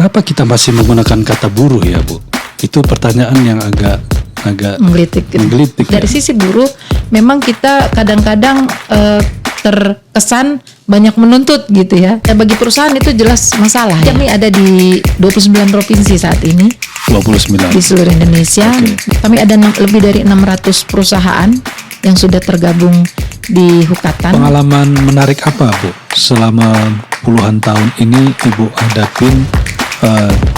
kenapa kita masih menggunakan kata buruh ya Bu? Itu pertanyaan yang agak menggelitik. Dari sisi buruh, memang kita kadang-kadang terkesan banyak menuntut gitu ya. Bagi perusahaan itu jelas masalah. Kami ada di 29 provinsi saat ini. 29 di seluruh Indonesia. Kami ada lebih dari 600 perusahaan yang sudah tergabung di Hukatan. Pengalaman menarik apa Bu selama puluhan tahun ini Ibu hadapin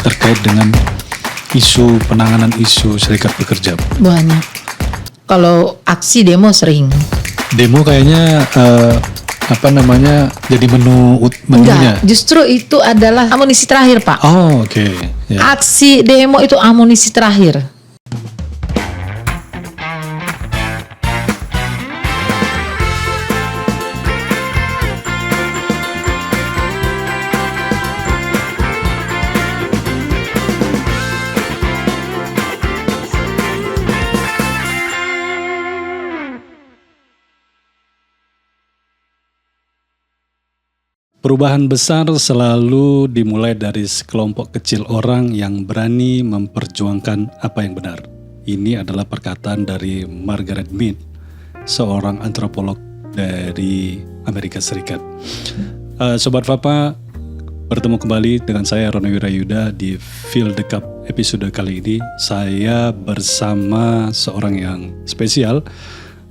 terkait dengan penanganan isu serikat pekerja? Banyak. Kalau aksi demo sering. Demo kayaknya jadi menunya. Enggak, justru itu adalah amunisi terakhir Pak. Oh oke. Ya. Aksi demo itu amunisi terakhir. Perubahan besar selalu dimulai dari sekelompok kecil orang yang berani memperjuangkan apa yang benar. Ini adalah perkataan dari Margaret Mead, seorang antropolog dari Amerika Serikat. Sobat Fapa, bertemu kembali dengan saya Roni Wirayuda di Fill the Cup episode kali ini. Saya bersama seorang yang spesial,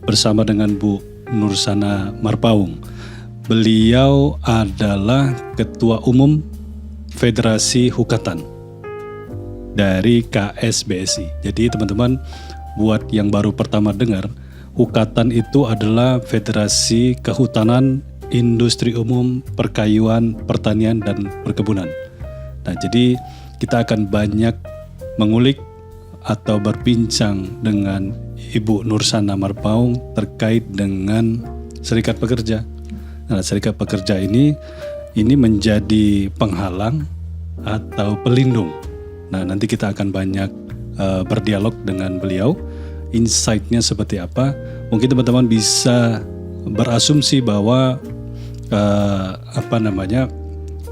bersama dengan Bu Nursana Marpaung. Beliau adalah Ketua Umum Federasi Hukatan dari KSBSI. Jadi teman-teman, buat yang baru pertama dengar, Hukatan itu adalah Federasi Kehutanan, Industri Umum, Perkayuan, Pertanian, dan Perkebunan. Nah, jadi kita akan banyak mengulik atau berbincang dengan Ibu Nursana Marpaung terkait dengan serikat pekerja. Nah, serikat pekerja ini menjadi penghalang atau pelindung. Nah, nanti kita akan banyak berdialog dengan beliau. Insight-nya seperti apa? Mungkin teman-teman bisa berasumsi bahwa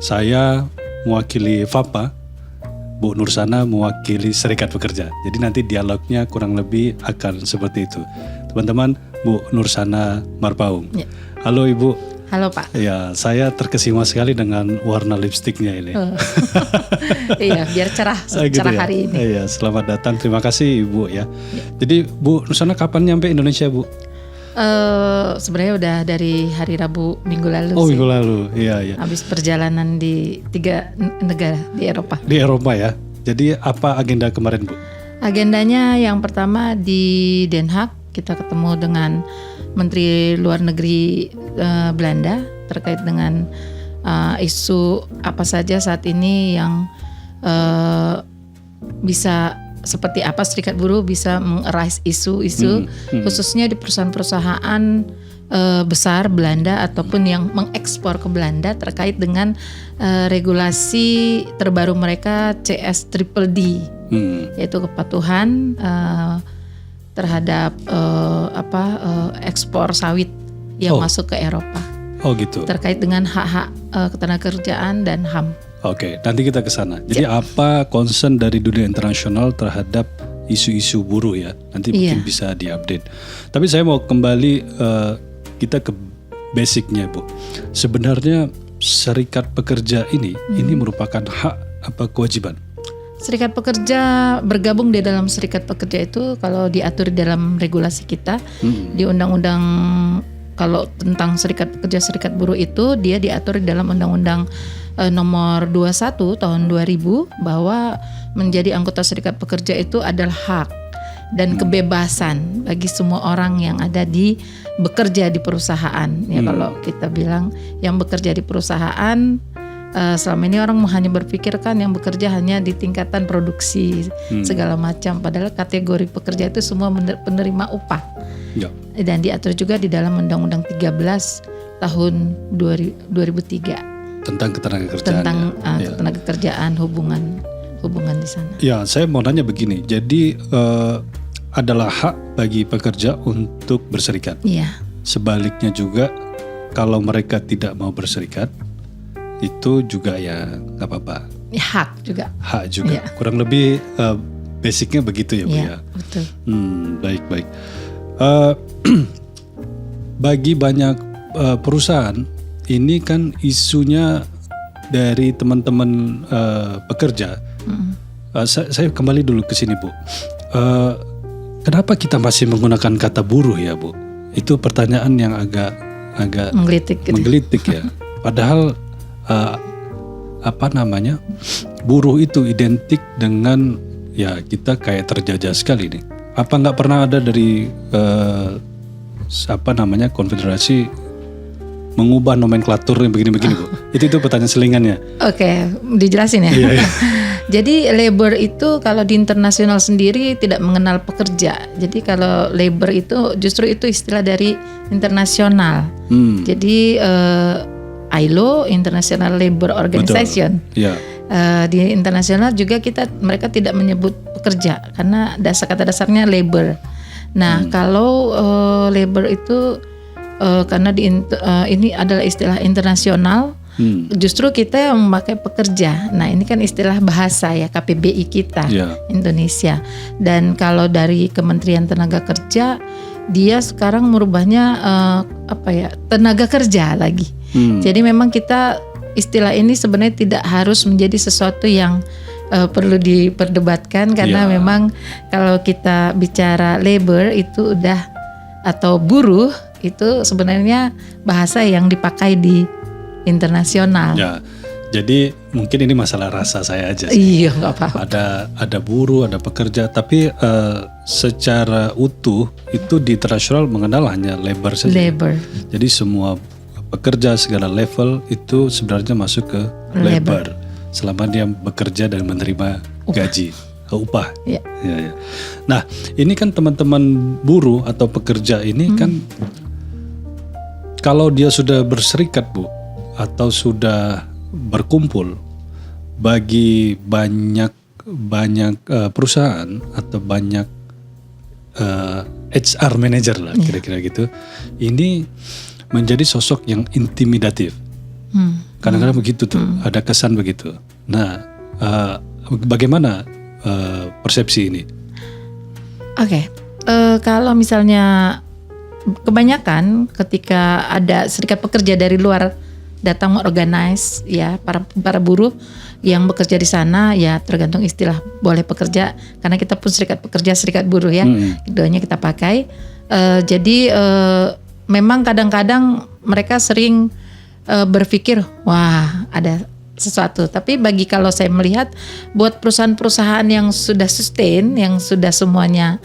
saya mewakili FAPA, Bu Nursana mewakili serikat pekerja. Jadi nanti dialognya kurang lebih akan seperti itu. Teman-teman, Bu Nursana Marpaung. Ya. Halo Ibu. Halo Pak. Ya, saya terkesima sekali dengan warna lipstiknya ini. Iya, biar cerah gitu ya? Hari ini. Iya, selamat datang. Terima kasih Ibu ya. Jadi Bu Nursana kapan nyampe Indonesia Bu? Sebenarnya udah dari hari Rabu minggu lalu. Oh, minggu lalu. Iya. Habis perjalanan di 3 negara di Eropa. Di Eropa ya. Jadi apa agenda kemarin Bu? Agendanya yang pertama di Den Haag, kita ketemu dengan Menteri Luar Negeri Belanda terkait dengan isu apa saja saat ini yang bisa seperti apa serikat buruh bisa meng-arise isu-isu khususnya di perusahaan-perusahaan besar Belanda ataupun yang mengekspor ke Belanda terkait dengan regulasi terbaru mereka CSDDD, yaitu kepatuhan terhadap ekspor sawit yang masuk ke Eropa. Oh gitu. Terkait dengan hak-hak ketenagakerjaan dan HAM. Oke, nanti kita ke sana. Jadi apa concern dari dunia internasional terhadap isu-isu buruh ya? Nanti mungkin bisa diupdate. Tapi saya mau kembali kita ke basicnya Bu. Sebenarnya serikat pekerja ini merupakan hak apa kewajiban? Serikat pekerja bergabung di dalam serikat pekerja itu kalau diatur dalam regulasi kita di undang-undang kalau tentang serikat pekerja serikat buruh itu dia diatur di dalam undang-undang nomor 21 tahun 2000 bahwa menjadi anggota serikat pekerja itu adalah hak dan kebebasan bagi semua orang yang ada di bekerja di perusahaan. Ya kalau kita bilang yang bekerja di perusahaan selama ini orang hanya berpikirkan yang bekerja hanya di tingkatan produksi segala macam, padahal kategori pekerja itu semua penerima upah. Ya. Dan diatur juga di dalam Undang-Undang 13 tahun 2003 tentang ketenagakerjaan. Tentang ketenagakerjaan hubungan di sana. Ya, saya mau nanya begini. Jadi adalah hak bagi pekerja untuk berserikat. Iya. Sebaliknya juga kalau mereka tidak mau berserikat itu juga ya nggak apa-apa. hak juga. Hak juga. Iya. Kurang lebih basicnya begitu ya Bu Iya, ya. betul. Baik. Bagi banyak perusahaan ini kan isunya dari teman-teman pekerja. Saya kembali dulu ke sini Bu. Kenapa kita masih menggunakan kata buruh ya Bu? Itu pertanyaan yang agak menggelitik ya. Padahal buruh itu identik dengan ya kita kayak terjajah sekali nih. Apa nggak pernah ada dari konfederasi mengubah nomenklatur yang begini-begini Bu? Itu pertanyaan selingannya. Oke, dijelasin ya. Iya. Jadi labor itu kalau di internasional sendiri tidak mengenal pekerja. Jadi kalau labor itu justru itu istilah dari internasional. Jadi ILO, International Labour Organization. Betul. Ya. Di internasional juga mereka tidak menyebut pekerja karena kata dasarnya labor. Nah kalau labor itu karena ini adalah istilah internasional. Justru kita yang memakai pekerja. Nah ini kan istilah bahasa ya KPBI kita Indonesia. Dan kalau dari Kementerian Tenaga Kerja dia sekarang merubahnya tenaga kerja lagi. Jadi memang kita istilah ini sebenarnya tidak harus menjadi sesuatu yang perlu diperdebatkan karena memang kalau kita bicara labor itu atau buruh itu sebenarnya bahasa yang dipakai di internasional. Ya, jadi mungkin ini masalah rasa saya aja sih. Iya, nggak apa-apa. Ada buruh, ada pekerja, tapi secara utuh itu di internasional mengenal hanya labor saja. Labor. Jadi semua pekerja segala level itu sebenarnya masuk ke labor selama dia bekerja dan menerima gaji, upah. Ya. Nah, ini kan teman-teman buruh atau pekerja ini kan kalau dia sudah berserikat Bu atau sudah berkumpul, bagi banyak perusahaan atau banyak HR manager lah kira-kira gitu, ini menjadi sosok yang intimidatif. Kadang-kadang begitu tuh, ada kesan begitu. Nah, bagaimana persepsi ini? Oke, kalau misalnya kebanyakan ketika ada serikat pekerja dari luar datang mengorganize ya para buruh yang bekerja di sana ya tergantung istilah boleh pekerja karena kita pun serikat pekerja serikat buruh ya keduanya kita pakai. Jadi memang kadang-kadang mereka sering berpikir wah ada sesuatu, tapi kalau saya melihat buat perusahaan-perusahaan yang sudah sustain, yang sudah semuanya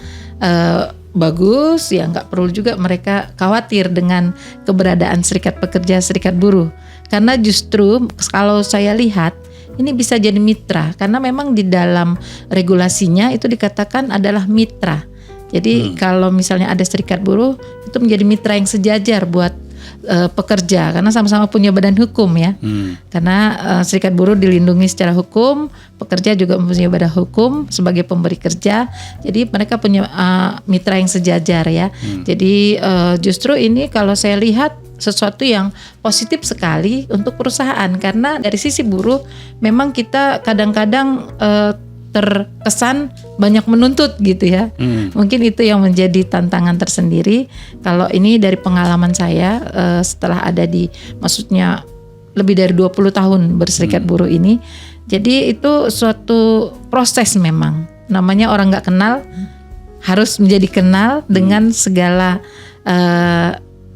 bagus, ya nggak perlu juga mereka khawatir dengan keberadaan serikat pekerja, serikat buruh. Karena justru kalau saya lihat ini bisa jadi mitra, karena memang di dalam regulasinya itu dikatakan adalah mitra. Jadi kalau misalnya ada serikat buruh itu menjadi mitra yang sejajar buat pekerja karena sama-sama punya badan hukum ya. Karena serikat buruh dilindungi secara hukum, pekerja juga mempunyai badan hukum sebagai pemberi kerja. Jadi mereka punya mitra yang sejajar ya. Jadi justru ini kalau saya lihat sesuatu yang positif sekali untuk perusahaan karena dari sisi buruh memang kita kadang-kadang terkesan banyak menuntut gitu ya. Mungkin itu yang menjadi tantangan tersendiri. Kalau ini dari pengalaman saya setelah ada maksudnya lebih dari 20 tahun berserikat buruh ini. Jadi itu suatu proses memang. Namanya orang gak kenal harus menjadi kenal dengan segala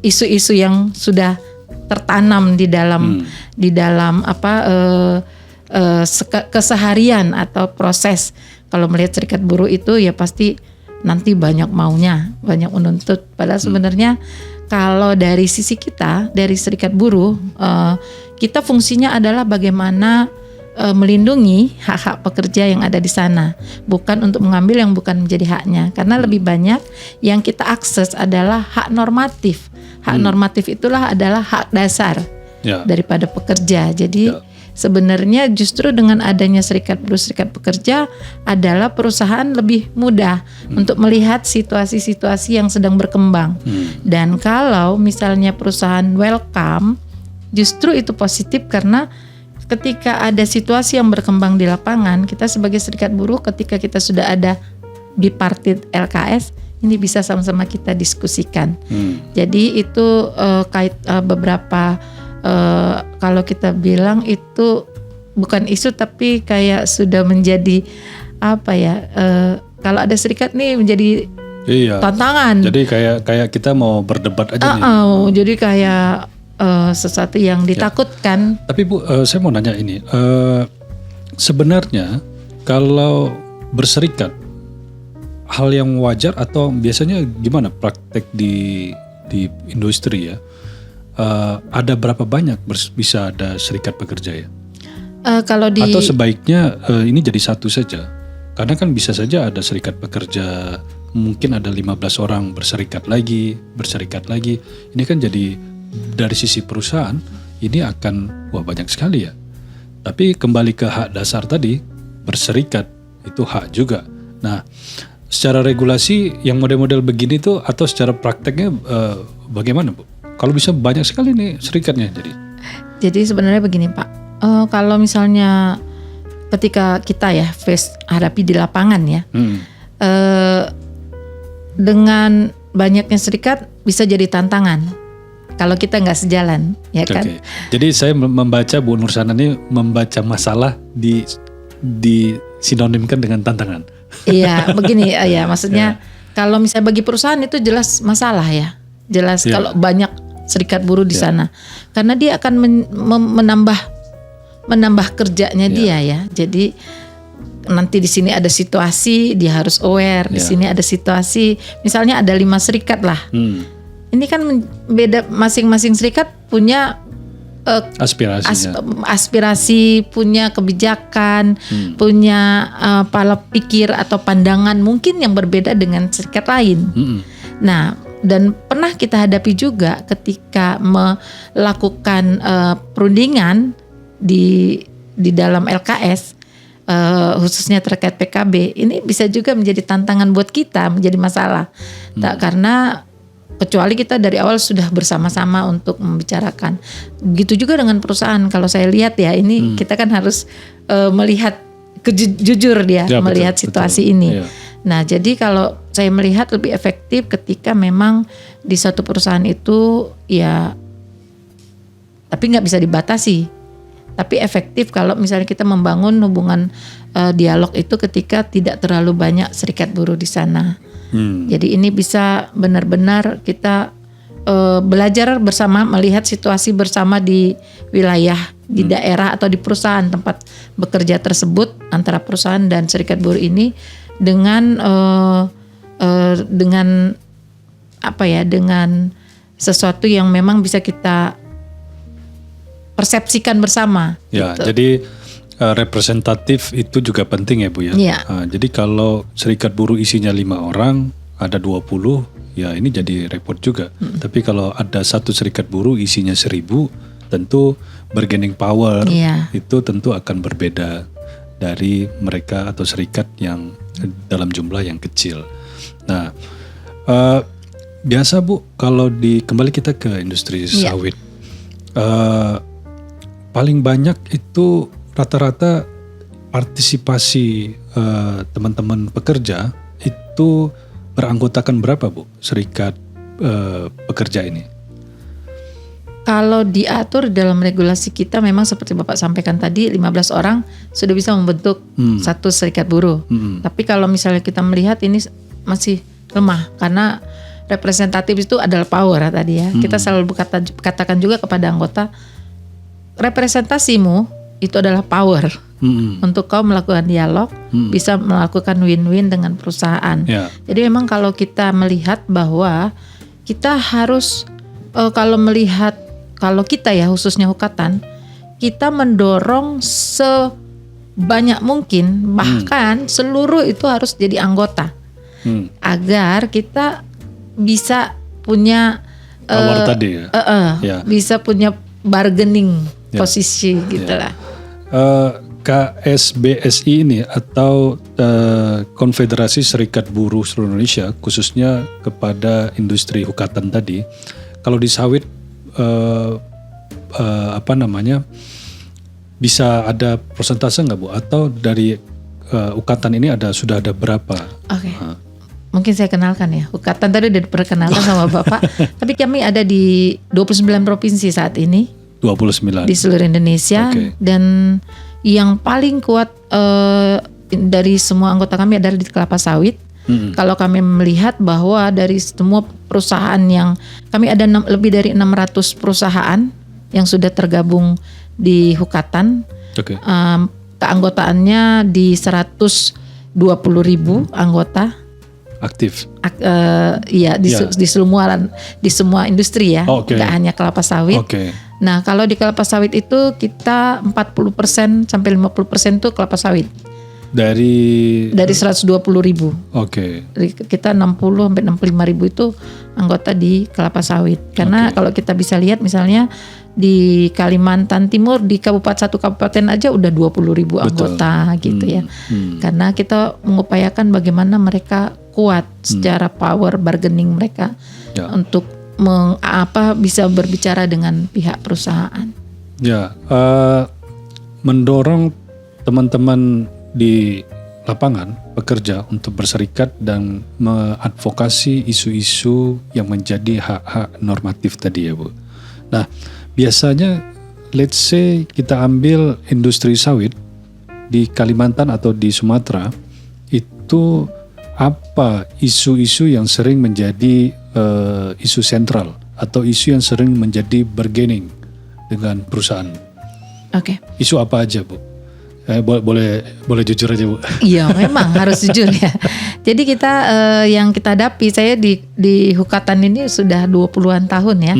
isu-isu yang sudah tertanam di dalam keseharian atau proses. Kalau melihat serikat buruh itu ya pasti nanti banyak maunya, banyak menuntut. Padahal sebenarnya kalau dari sisi kita, dari serikat buruh, kita fungsinya adalah bagaimana melindungi hak-hak pekerja yang ada di sana, bukan untuk mengambil yang bukan menjadi haknya. Karena lebih banyak yang kita akses adalah hak normatif. Hak normatif itulah adalah hak dasar daripada pekerja. Jadi sebenarnya justru dengan adanya serikat buruh, serikat pekerja adalah perusahaan lebih mudah untuk melihat situasi-situasi yang sedang berkembang. Dan kalau misalnya perusahaan welcome, justru itu positif karena ketika ada situasi yang berkembang di lapangan, kita sebagai serikat buruh ketika kita sudah ada bipartit LKS, ini bisa sama-sama kita diskusikan. Jadi itu beberapa kalau kita bilang itu bukan isu tapi kayak sudah menjadi apa ya? Kalau ada serikat nih menjadi tantangan. Jadi kayak kita mau berdebat aja nih. Jadi kayak sesuatu yang ditakutkan. Tapi Bu, saya mau nanya ini. Sebenarnya kalau berserikat hal yang wajar atau biasanya gimana praktek di industri ya? Ada berapa banyak bisa ada serikat pekerja ya? Atau sebaiknya ini jadi satu saja? Karena kan bisa saja ada serikat pekerja, mungkin ada 15 orang berserikat lagi. Ini kan jadi dari sisi perusahaan ini akan banyak sekali ya. Tapi kembali ke hak dasar tadi, berserikat itu hak juga. Nah, secara regulasi yang model-model begini tuh atau secara prakteknya bagaimana Bu? Kalau bisa banyak sekali nih serikatnya jadi sebenarnya begini Pak, kalau misalnya ketika kita ya hadapi di lapangan ya, dengan banyaknya serikat bisa jadi tantangan kalau kita nggak sejalan, ya kan? Jadi saya membaca Bu Nursana ini membaca masalah di sinonimkan dengan tantangan. Iya, begini ya, maksudnya kalau misalnya bagi perusahaan itu jelas masalah ya, jelas kalau banyak serikat buruh di sana, karena dia akan menambah kerjanya dia ya. Jadi nanti di sini ada situasi dia harus aware, di sini ada situasi, misalnya ada 5 serikat lah. Ini kan beda, masing-masing serikat punya aspirasi, punya kebijakan, punya pola pikir atau pandangan mungkin yang berbeda dengan serikat lain. Nah, dan pernah kita hadapi juga ketika melakukan perundingan di dalam LKS, khususnya terkait PKB, ini bisa juga menjadi tantangan buat kita, menjadi masalah. Karena kecuali kita dari awal sudah bersama-sama untuk membicarakan. Begitu juga dengan perusahaan. Kalau saya lihat ya, ini kita kan harus melihat jujur dia melihat situasi ini. Nah, jadi kalau saya melihat lebih efektif ketika memang di satu perusahaan itu ya, tapi nggak bisa dibatasi. Tapi efektif kalau misalnya kita membangun hubungan dialog itu ketika tidak terlalu banyak serikat buruh di sana. Jadi ini bisa benar-benar kita belajar bersama, melihat situasi bersama di wilayah, di daerah atau di perusahaan tempat bekerja tersebut, antara perusahaan dan serikat buruh ini dengan sesuatu yang memang bisa kita persepsikan bersama. Ya, gitu. Jadi representatif itu juga penting ya Bu ya. Jadi kalau serikat buruh isinya 5 orang, ada 20, ya ini jadi repot juga. Tapi kalau ada satu serikat buruh isinya 1000, tentu bargaining power itu tentu akan berbeda dari mereka atau serikat yang dalam jumlah yang kecil. Nah, biasa Bu, kalau kembali kita ke industri sawit, paling banyak itu rata-rata partisipasi teman-teman pekerja itu beranggotakan berapa Bu serikat pekerja ini? Kalau diatur dalam regulasi kita memang seperti Bapak sampaikan tadi, 15 orang sudah bisa membentuk satu serikat buruh. Tapi kalau misalnya kita melihat ini masih lemah karena representatif itu adalah power tadi ya. Kita selalu katakan juga kepada anggota, representasimu itu adalah power untuk kau melakukan dialog, bisa melakukan win-win dengan perusahaan. Jadi memang kalau kita melihat bahwa kita harus kalau kita ya khususnya Hukatan, kita mendorong sebanyak mungkin, bahkan seluruh itu harus jadi anggota agar kita bisa punya power tadi ya. Bisa punya bargaining posisi gitulah. KSBSI ini atau Konfederasi Serikat Buruh Seluruh Indonesia, khususnya kepada industri Hukatan tadi, kalau di sawit bisa ada persentase nggak Bu? Atau dari UKATAN ini sudah ada berapa? Oke. Mungkin saya kenalkan ya. UKATAN tadi udah diperkenalkan sama Bapak. Tapi kami ada di 29 provinsi saat ini. 29. Di seluruh Indonesia. Oke. Dan yang paling kuat dari semua anggota kami adalah di kelapa sawit. Kalau kami melihat bahwa dari semua perusahaan yang kami ada lebih dari 600 perusahaan yang sudah tergabung di Hukatan. Oke. Keanggotaannya di 120.000 anggota Aktif. Iya di semua industri ya, nggak hanya kelapa sawit. Oke. Nah kalau di kelapa sawit itu kita 40% sampai 50% itu kelapa sawit. Dari 120.000. Oke. Kita 60 sampai 65.000 itu anggota di kelapa sawit. Karena kalau kita bisa lihat misalnya di Kalimantan Timur di satu kabupaten aja udah 20.000 anggota gitu ya. Karena kita mengupayakan bagaimana mereka kuat secara power bargaining mereka untuk bisa berbicara dengan pihak perusahaan. Ya, mendorong teman-teman di lapangan pekerja untuk berserikat dan mengadvokasi isu-isu yang menjadi hak-hak normatif tadi ya Bu. Nah, biasanya let's say kita ambil industri sawit di Kalimantan atau di Sumatera, itu apa isu-isu yang sering menjadi isu sentral atau isu yang sering menjadi bargaining dengan perusahaan? Oke. Isu apa aja Bu? Boleh jujur aja Bu. Iya memang harus jujur ya. Jadi kita yang kita hadapi, saya di Hukatan ini sudah 20-an tahun ya.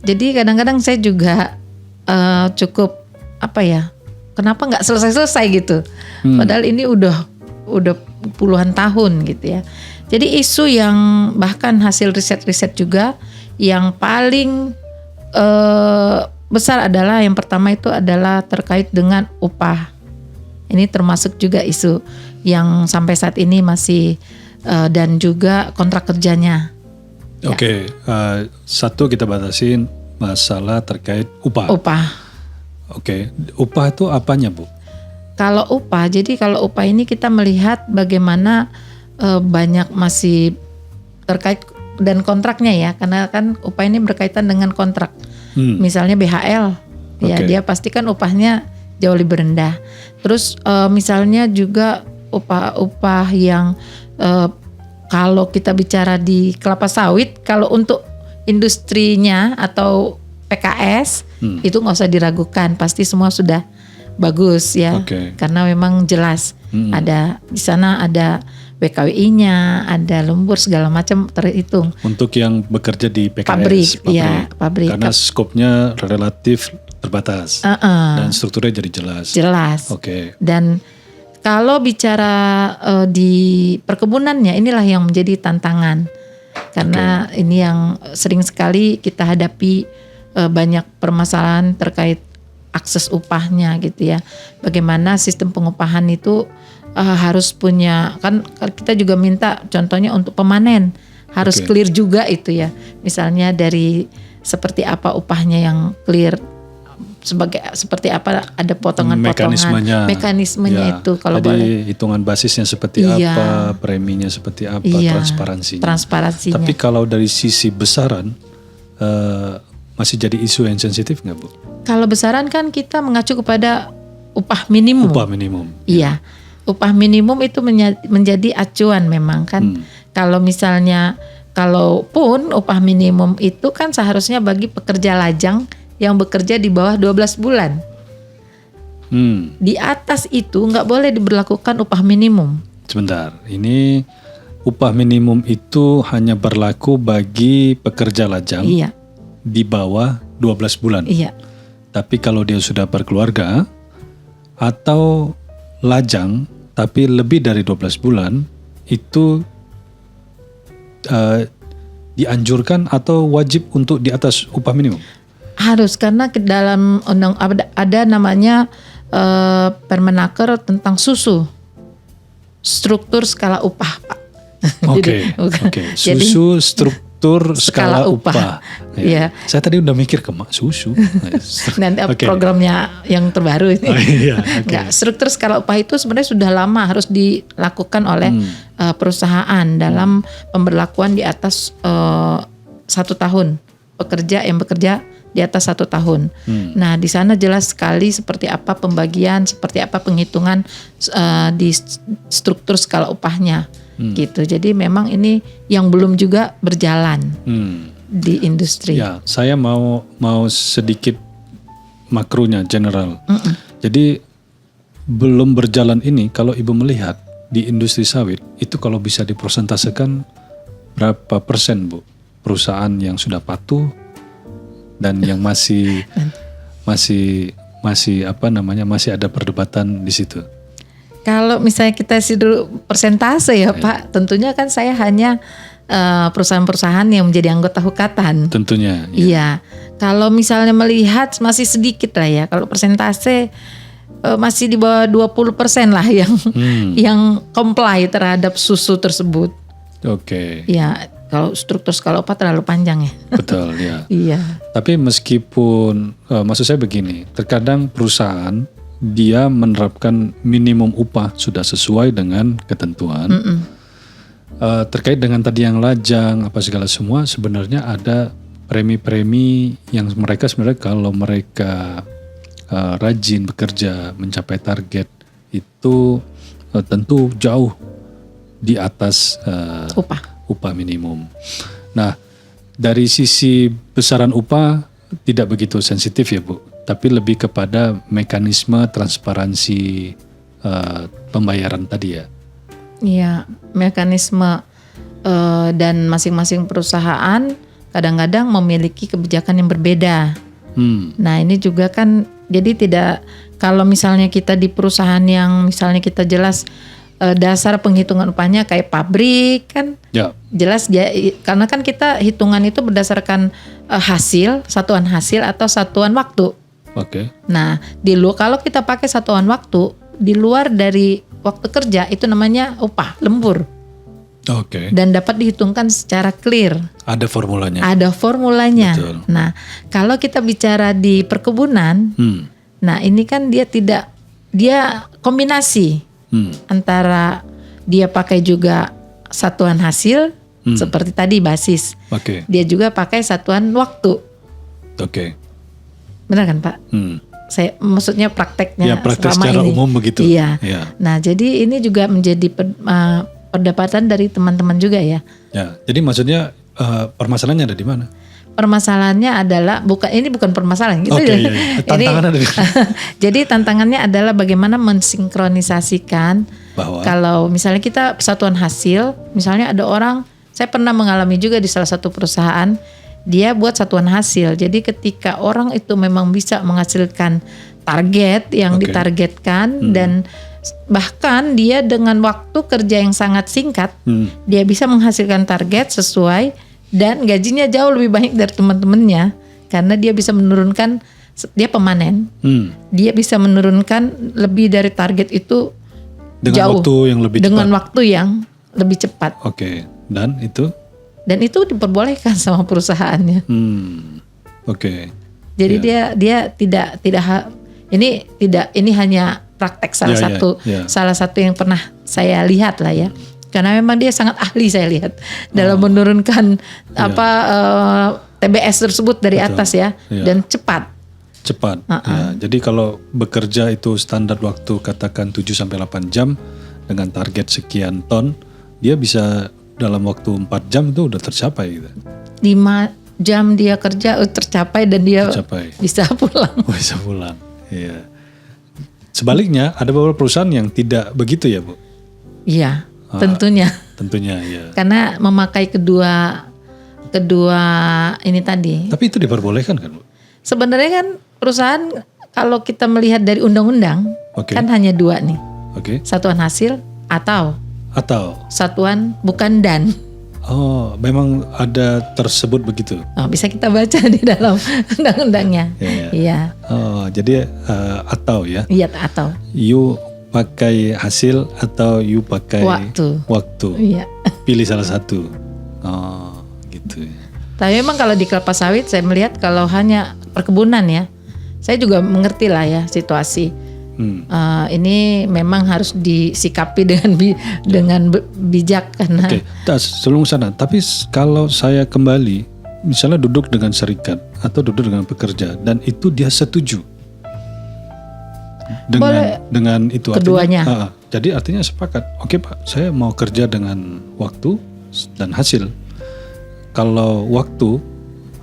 Jadi kadang-kadang saya juga cukup kenapa nggak selesai-selesai gitu. Padahal ini udah puluhan tahun gitu ya. Jadi isu yang bahkan hasil riset-riset juga yang paling besar adalah yang pertama itu adalah terkait dengan upah. Ini termasuk juga isu yang sampai saat ini masih dan juga kontrak kerjanya. Oke, satu kita batasin masalah terkait upah. Oke, upah itu apanya Bu? Kalau upah ini kita melihat bagaimana banyak masih terkait dan kontraknya ya, karena kan upah ini berkaitan dengan kontrak. Misalnya BHL, ya dia pastikan upahnya jauh lebih rendah. Terus misalnya juga upah yang kalau kita bicara di kelapa sawit, kalau untuk industrinya atau PKS itu nggak usah diragukan, pasti semua sudah bagus ya, karena memang jelas ada di sana ada WKWI-nya, ada lembur segala macam terhitung. Untuk yang bekerja di PKS, pabrik. Karena skopnya relatif terbatas dan strukturnya jadi jelas. Oke. Dan kalau bicara di perkebunannya, inilah yang menjadi tantangan karena ini yang sering sekali kita hadapi, banyak permasalahan terkait akses upahnya gitu ya. Bagaimana sistem pengupahan itu harus punya, kan kita juga minta contohnya untuk pemanen harus clear juga itu ya. Misalnya dari seperti apa upahnya yang clear, seperti apa ada potongan-potongan mekanismenya ya, itu kalau boleh. Hitungan basisnya seperti apa, preminya seperti apa, transparansinya. Tapi kalau dari sisi besaran masih jadi isu yang sensitif nggak Bu? Kalau besaran kan kita mengacu kepada upah minimum. Iya, upah minimum itu menjadi acuan memang kan. Kalau misalnya, kalaupun upah minimum itu kan seharusnya bagi pekerja lajang yang bekerja di bawah 12 bulan. Di atas itu nggak boleh diberlakukan upah minimum. Sebentar, ini upah minimum itu hanya berlaku bagi pekerja lajang di bawah 12 bulan. Iya. Tapi kalau dia sudah berkeluarga atau lajang tapi lebih dari 12 bulan, itu dianjurkan atau wajib untuk di atas upah minimum? Harus, karena ke dalam undang ada namanya Permenaker tentang susu, struktur skala upah Pak. Oke. Susu struktur skala upah. Iya. Saya tadi udah mikir ke susu. Nanti Oke. programnya yang terbaru ini. Oh, iya, oke. Nggak, struktur skala upah itu sebenarnya sudah lama harus dilakukan oleh perusahaan dalam pemberlakuan di atas 1 tahun, pekerja yang bekerja di atas 1 tahun. Nah, di sana jelas sekali seperti apa pembagian, seperti apa penghitungan di struktur skala upahnya. Gitu. Jadi memang ini yang belum juga berjalan di industri. Ya, saya mau sedikit makronya general. Jadi belum berjalan ini kalau Ibu melihat di industri sawit itu kalau bisa dipersentasekan berapa persen, Bu, perusahaan yang sudah patuh dan yang masih apa namanya, masih ada perdebatan di situ. Kalau misalnya kita isi dulu persentase ya Pak, tentunya kan saya hanya perusahaan-perusahaan yang menjadi anggota Hukatan. Tentunya. Iya. Kalau misalnya melihat masih sedikit lah ya. Kalau persentase masih di bawah 20% lah yang comply terhadap susu tersebut. Oke. Ya, kalau struktur skala upah terlalu panjang ya. Betul ya. Iya. Tapi meskipun maksud saya begini, terkadang perusahaan dia menerapkan minimum upah sudah sesuai dengan ketentuan. Terkait dengan tadi yang lajang apa segala semua, sebenarnya ada premi-premi yang mereka sebenarnya kalau mereka rajin bekerja mencapai target itu tentu jauh di atas upah minimum. Nah, dari sisi besaran upah tidak begitu sensitif ya Bu, tapi lebih kepada mekanisme transparansi pembayaran tadi ya. Iya, mekanisme dan masing-masing perusahaan kadang-kadang memiliki kebijakan yang berbeda. Nah, ini juga kan jadi tidak, kalau misalnya kita di perusahaan yang misalnya kita jelas dasar penghitungan upahnya kayak pabrik kan, Ya. jelas karena kan kita hitungan itu berdasarkan hasil, satuan hasil atau satuan waktu. Oke. Nah, kalau kita pakai satuan waktu di luar dari waktu kerja itu namanya upah lembur. Oke. Dan dapat dihitungkan secara clear. Ada formulanya. Ada formulanya. Betul. Nah, kalau kita bicara di perkebunan, nah ini kan dia kombinasi antara dia pakai juga satuan hasil seperti tadi basis. Oke. Dia juga pakai satuan waktu. Oke. Benar kan Pak? Saya maksudnya prakteknya Ya, praktek selama secara ini. umum begitu. Iya. Ya. Nah, jadi ini juga menjadi perdebatan dari teman-teman juga ya. Ya. Jadi maksudnya permasalahannya ada di mana? Permasalahannya adalah bukan permasalahan gitu Oke, ya. iya. Tantangan ada di Jadi tantangannya adalah bagaimana mensinkronisasikan bahwa kalau misalnya kita satuan hasil, misalnya ada orang, saya pernah mengalami juga di salah satu perusahaan, dia buat satuan hasil. Jadi ketika orang itu memang bisa menghasilkan target yang ditargetkan dan bahkan dia dengan waktu kerja yang sangat singkat, dia bisa menghasilkan target sesuai dan gajinya jauh lebih banyak dari teman-temannya karena dia bisa menurunkan, dia pemanen, dia bisa menurunkan lebih dari target itu dengan jauh, waktu yang lebih dengan cepat. waktu yang lebih cepat. Oke. Dan itu? Dan itu diperbolehkan sama perusahaannya. Oke. Jadi dia tidak ini hanya praktek salah satu yang pernah saya lihat lah ya. Karena memang dia sangat ahli saya lihat dalam menurunkan TBS tersebut dari atas ya dan cepat. Cepat. Ya, jadi kalau bekerja itu standar waktu katakan 7 sampai 8 jam dengan target sekian ton, dia bisa dalam waktu 4 jam itu udah tercapai gitu. 5 jam dia kerja tercapai dan dia bisa pulang. Bisa pulang. Iya. Sebaliknya ada beberapa perusahaan yang tidak begitu ya, Bu? Iya, tentunya. Tentunya ya. Karena memakai kedua ini tadi. Tapi itu diperbolehkan kan, Bu? Sebenarnya kan perusahaan kalau kita melihat dari undang-undang kan hanya 2 nih. Satuan hasil atau satuan bukan dan. Oh, memang ada tersebut begitu. Oh, bisa kita baca di dalam undang-undangnya. Iya. Oh, jadi atau ya? Iya, atau. You pakai hasil atau you pakai waktu. Iya. Pilih salah satu. Oh, gitu. gitu. Tapi memang kalau di kelapa sawit saya melihat kalau hanya perkebunan ya, saya juga mengerti lah ya situasi. Ini memang harus disikapi dengan bijak karena. Oke, sebelum sana. Tapi kalau saya kembali, misalnya duduk dengan serikat atau duduk dengan pekerja dan itu dia setuju dengan itu keduanya. Jadi artinya sepakat. Oke Pak, saya mau kerja dengan waktu dan hasil. Kalau waktu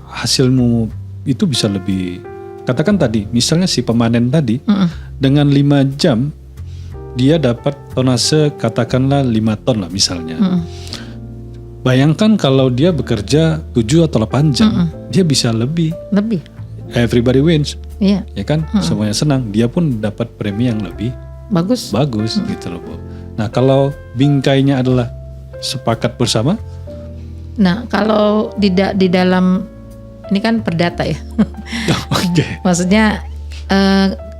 hasilmu itu bisa lebih, katakan tadi misalnya si pemanen tadi dengan 5 jam dia dapat tonase katakanlah 5 ton lah misalnya. Bayangkan kalau dia bekerja 7 atau 8 jam, dia bisa lebih. Everybody wins. Iya. Ya kan? Semuanya senang, dia pun dapat premi yang lebih bagus gitu loh, Bu. Nah, kalau bingkainya adalah sepakat bersama. Nah, kalau di dalam ini kan perdata ya. Oke. Maksudnya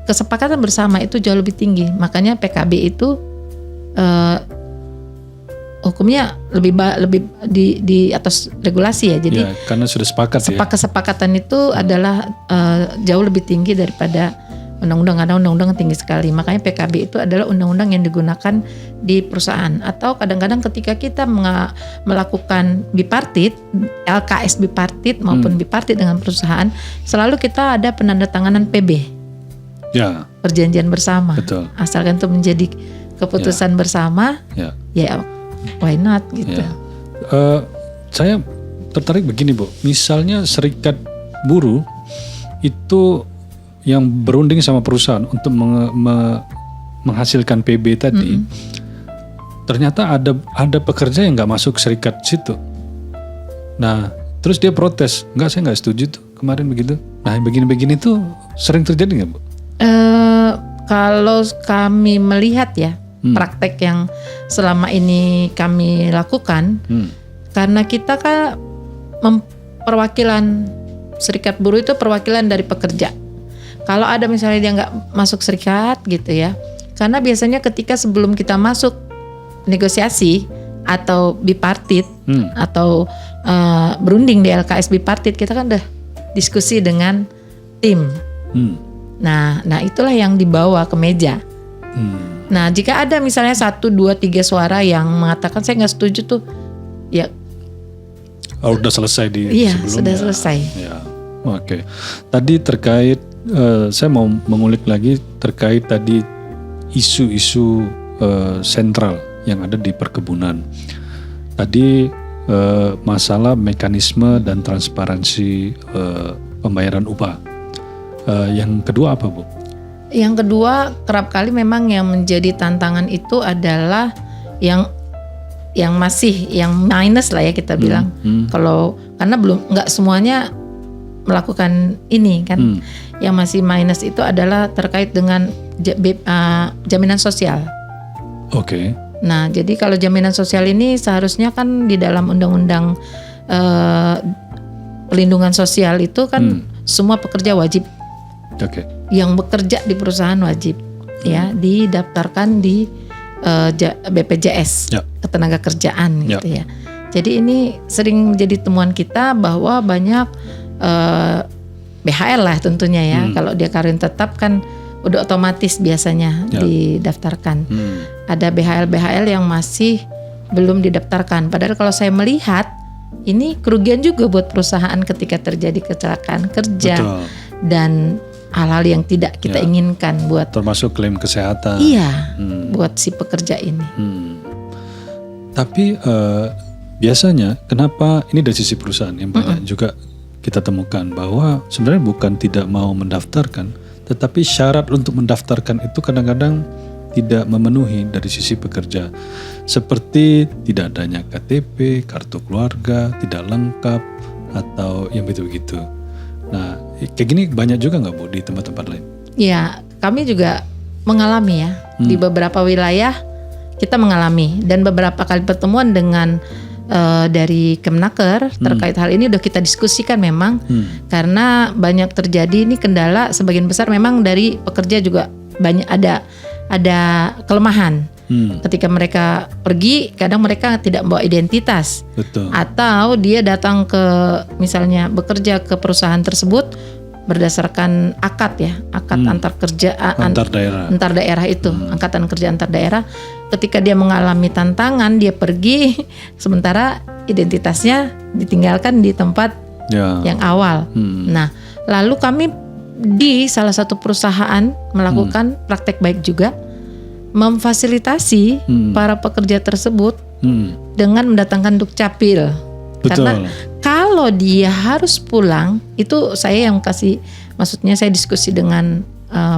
kesepakatan bersama itu jauh lebih tinggi. Makanya PKB itu hukumnya lebih di atas regulasi ya. Jadi ya, karena sudah sepakat ya. Kesepakatan itu adalah jauh lebih tinggi daripada undang-undang. Karena undang-undang tinggi sekali. Makanya PKB itu adalah undang-undang yang digunakan di perusahaan. Atau kadang-kadang ketika kita melakukan bipartit, LKS bipartit maupun bipartit dengan perusahaan, selalu kita ada penandatanganan PB. Ya. Perjanjian bersama. Betul. Asalkan itu menjadi keputusan bersama, ya why not gitu. Ya. Saya tertarik begini, Bu. Misalnya serikat buruh itu yang berunding sama perusahaan untuk menghasilkan PB tadi, ternyata ada pekerja yang nggak masuk serikat situ. Nah, terus dia protes, saya nggak setuju tuh kemarin begitu. Nah, begini-begini tuh sering terjadi nggak, Bu? Kalau kami melihat ya praktek yang selama ini kami lakukan, karena kita kan perwakilan serikat buruh itu perwakilan dari pekerja. Kalau ada misalnya dia nggak masuk serikat gitu ya, karena biasanya ketika sebelum kita masuk negosiasi atau bipartit atau berunding di LKS bipartit, kita kan udah diskusi dengan tim. Nah itulah yang dibawa ke meja. Nah jika ada misalnya 1, 2, 3 suara yang mengatakan saya nggak setuju tuh, ya. Udah selesai iya, sebelumnya. Sudah selesai. Ya, oke. Tadi terkait saya mau mengulik lagi terkait tadi isu-isu sentral yang ada di perkebunan. Tadi masalah mekanisme dan transparansi pembayaran upah. Yang kedua apa, Bu? Yang kedua kerap kali memang yang menjadi tantangan itu adalah yang minus lah ya kita bilang. Kalau karena nggak semuanya melakukan ini kan. Yang masih minus itu adalah terkait dengan jaminan sosial. Oke. Nah, jadi kalau jaminan sosial ini seharusnya kan di dalam undang-undang perlindungan sosial itu kan semua pekerja wajib. Oke. Yang bekerja di perusahaan wajib ya didaftarkan di BPJS Ketenagakerjaan gitu ya. Jadi ini sering menjadi temuan kita bahwa banyak BHL lah tentunya ya. Kalau dia karyawan tetap kan udah otomatis biasanya didaftarkan. Ada BHL yang masih belum didaftarkan. Padahal kalau saya melihat ini kerugian juga buat perusahaan ketika terjadi kecelakaan kerja. Betul. Dan hal-hal yang tidak kita inginkan buat termasuk klaim kesehatan. Iya, buat si pekerja ini. Tapi biasanya kenapa ini dari sisi perusahaan yang banyak juga kita temukan bahwa sebenarnya bukan tidak mau mendaftarkan, tetapi syarat untuk mendaftarkan itu kadang-kadang tidak memenuhi dari sisi pekerja. Seperti tidak adanya KTP, kartu keluarga, tidak lengkap, atau yang begitu-begitu. Nah, kayak gini banyak juga nggak, Bu, di tempat-tempat lain? Ya, kami juga mengalami ya. Di beberapa wilayah kita mengalami. Dan beberapa kali pertemuan dengan dari Kemenaker terkait hal ini udah kita diskusikan memang. Karena banyak terjadi ini kendala sebagian besar memang dari pekerja juga banyak ada kelemahan. Ketika mereka pergi, kadang mereka tidak membawa identitas. Betul. Atau dia datang ke misalnya bekerja ke perusahaan tersebut berdasarkan akad antar kerja antar daerah itu, angkatan kerja antar daerah. Ketika dia mengalami tantangan, dia pergi sementara identitasnya ditinggalkan di tempat yang awal. Nah, lalu kami di salah satu perusahaan melakukan praktek baik juga, memfasilitasi para pekerja tersebut dengan mendatangkan dukcapil. Betul. Karena kalau dia harus pulang, itu saya yang maksudnya saya diskusi dengan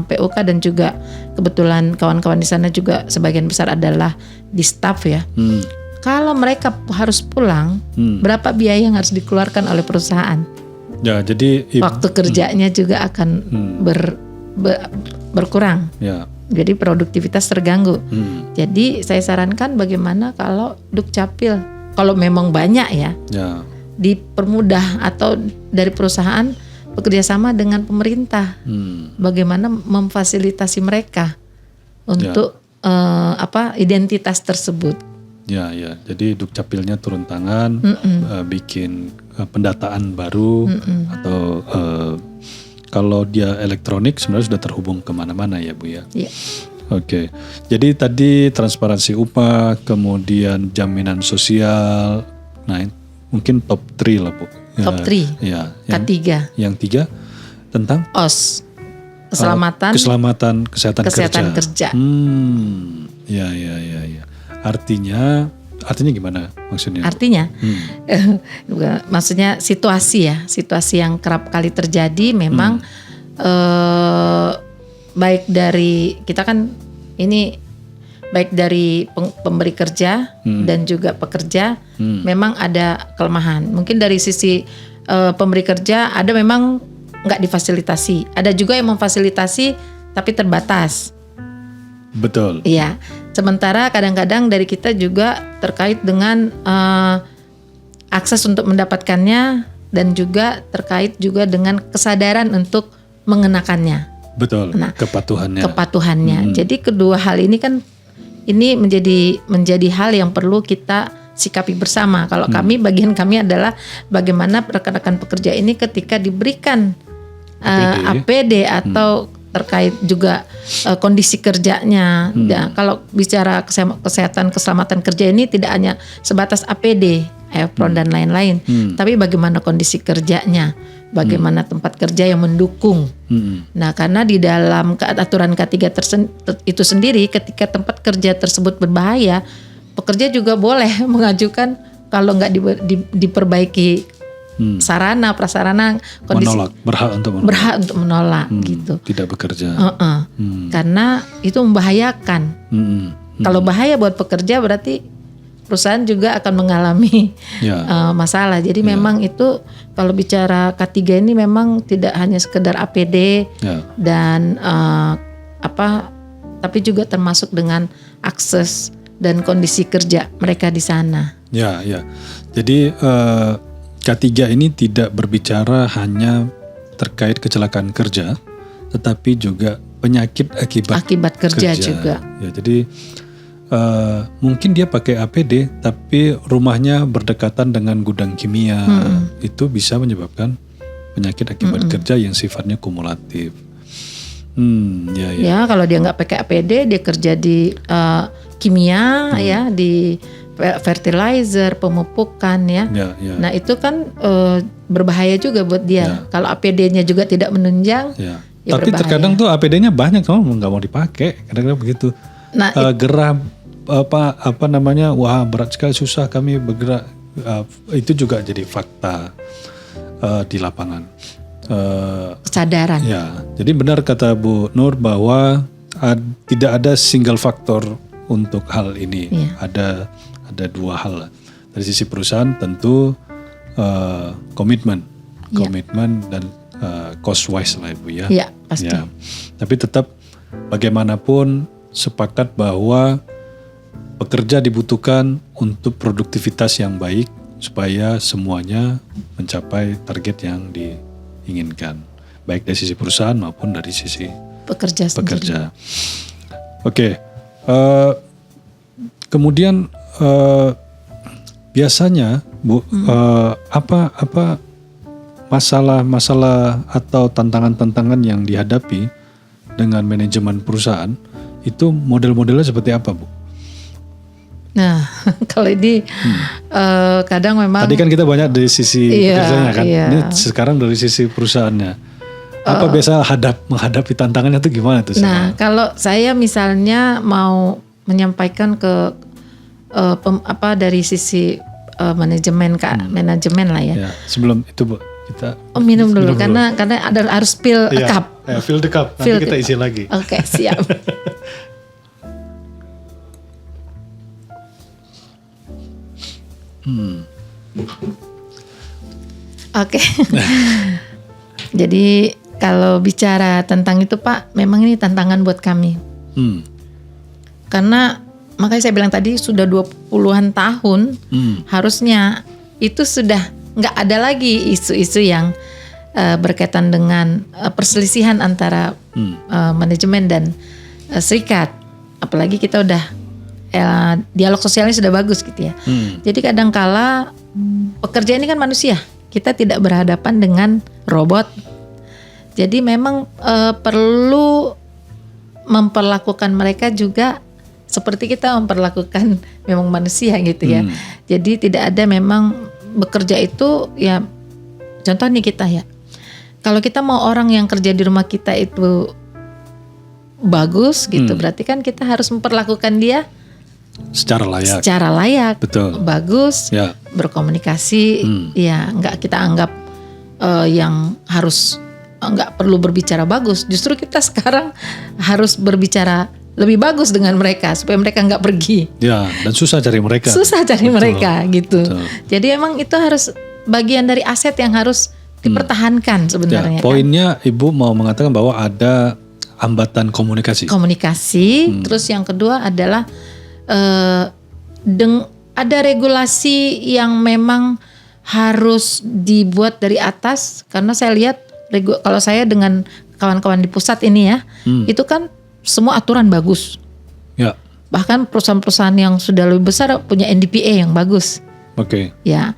POK dan juga kebetulan kawan-kawan di sana juga sebagian besar adalah di staff ya. Kalau mereka harus pulang, berapa biaya yang harus dikeluarkan oleh perusahaan? Ya, jadi waktu kerjanya juga akan berkurang. Ya. Jadi produktivitas terganggu. Jadi saya sarankan bagaimana kalau dukcapil, kalau memang banyak ya, dipermudah atau dari perusahaan bekerja sama dengan pemerintah. Bagaimana memfasilitasi mereka untuk identitas tersebut. Ya. Jadi dukcapilnya turun tangan, bikin pendataan baru atau kalau dia elektronik sebenarnya sudah terhubung kemana-mana ya Bu ya. Iya. Oke. Jadi tadi transparansi upah, kemudian jaminan sosial. Nah, mungkin top 3 lah Bu. Top 3. Ya. K3. Yang 3 tentang OS. Keselamatan kesehatan kerja. Ya. Artinya gimana maksudnya? Artinya, maksudnya situasi yang kerap kali terjadi memang baik dari kita kan ini baik dari pemberi kerja dan juga pekerja memang ada kelemahan. Mungkin dari sisi pemberi kerja ada memang nggak difasilitasi, ada juga yang memfasilitasi tapi terbatas. Betul. Iya. Sementara kadang-kadang dari kita juga terkait dengan akses untuk mendapatkannya dan juga terkait juga dengan kesadaran untuk mengenakannya. Betul. Nah, kepatuhannya. Jadi kedua hal ini kan menjadi hal yang perlu kita sikapi bersama. Kalau bagian kami adalah bagaimana rekan-rekan pekerja ini ketika diberikan APD atau terkait juga kondisi kerjanya. Ya, kalau bicara kesehatan keselamatan kerja ini tidak hanya sebatas APD, apron dan lain-lain, tapi bagaimana kondisi kerjanya, bagaimana tempat kerja yang mendukung. Nah, karena di dalam aturan K3 itu sendiri, ketika tempat kerja tersebut berbahaya, pekerja juga boleh mengajukan kalau nggak diperbaiki sarana prasarana kondisi berhak untuk menolak gitu, tidak bekerja karena itu membahayakan. Kalau bahaya buat pekerja berarti perusahaan juga akan mengalami masalah. Jadi memang itu kalau bicara K3 ini memang tidak hanya sekedar APD dan tapi juga termasuk dengan akses dan kondisi kerja mereka di sana. Ya. Jadi K3 ini tidak berbicara hanya terkait kecelakaan kerja, tetapi juga penyakit akibat kerja juga. Ya, jadi mungkin dia pakai APD, tapi rumahnya berdekatan dengan gudang kimia, itu bisa menyebabkan penyakit akibat kerja yang sifatnya kumulatif. Ya, kalau dia nggak pakai APD, dia kerja di kimia, ya, di fertilizer, pemupukan ya. Nah itu kan berbahaya juga buat dia. Kalau APD-nya juga tidak menunjang. Ya tapi berbahaya. Terkadang tuh APD-nya banyak, nggak mau dipakai. Kadang-kadang begitu. Nah, gerah wah berat sekali, susah kami bergerak. Itu juga jadi fakta di lapangan. Kesadaran. Ya, jadi benar kata Bu Nur bahwa tidak ada single faktor untuk hal ini. Ada dua hal. Dari sisi perusahaan tentu komitmen dan cost wise lah Ibu ya. Iya, pasti. Ya. Tapi tetap bagaimanapun sepakat bahwa pekerja dibutuhkan untuk produktivitas yang baik supaya semuanya mencapai target yang diinginkan, baik dari sisi perusahaan maupun dari sisi pekerja. Oke. Kemudian biasanya Bu, apa masalah-masalah atau tantangan-tantangan yang dihadapi dengan manajemen perusahaan itu model-modelnya seperti apa, Bu? Nah, kalau ini kadang memang Tadi kan kita banyak dari sisi pekerjaannya kan. iya. Ini sekarang dari sisi perusahaannya. Apa biasa menghadapi tantangannya itu gimana tuh? Nah, kalau saya misalnya mau menyampaikan ke dari sisi manajemen lah ya. Ya, sebelum itu Bu, kita Minum dulu karena ada harus spill a cup. Ya, fill the cup. Nanti Fill kita the isi lagi. Oke, siap. Oke. Jadi kalau bicara tentang itu Pak, memang ini tantangan buat kami. Karena makanya saya bilang tadi sudah 20-an tahun harusnya itu sudah nggak ada lagi isu-isu yang berkaitan dengan perselisihan antara manajemen dan serikat. Apalagi kita udah dialog sosialnya sudah bagus gitu ya. Jadi kadangkala pekerja ini kan manusia, kita tidak berhadapan dengan robot. Jadi memang perlu memperlakukan mereka juga seperti kita memperlakukan memang manusia gitu ya. Jadi tidak ada memang bekerja itu ya, contoh nih kita ya. Kalau kita mau orang yang kerja di rumah kita itu bagus gitu, berarti kan kita harus memperlakukan dia secara layak. Betul. Bagus, Ya. berkomunikasi, ya nggak kita anggap yang harus nggak perlu berbicara bagus. Justru kita sekarang harus berbicara lebih bagus dengan mereka supaya mereka nggak pergi. Ya, dan susah cari mereka. Susah cari mereka gitu. Betul. Jadi emang itu harus bagian dari aset yang harus dipertahankan sebenarnya. Ya, poinnya Ibu mau mengatakan bahwa ada hambatan komunikasi. Terus yang kedua adalah ada regulasi yang memang harus dibuat dari atas, karena saya lihat kalau saya dengan kawan-kawan di pusat ini ya, itu kan semua aturan bagus. Ya. Bahkan perusahaan-perusahaan yang sudah lebih besar punya NDPA yang bagus. Oke. Ya,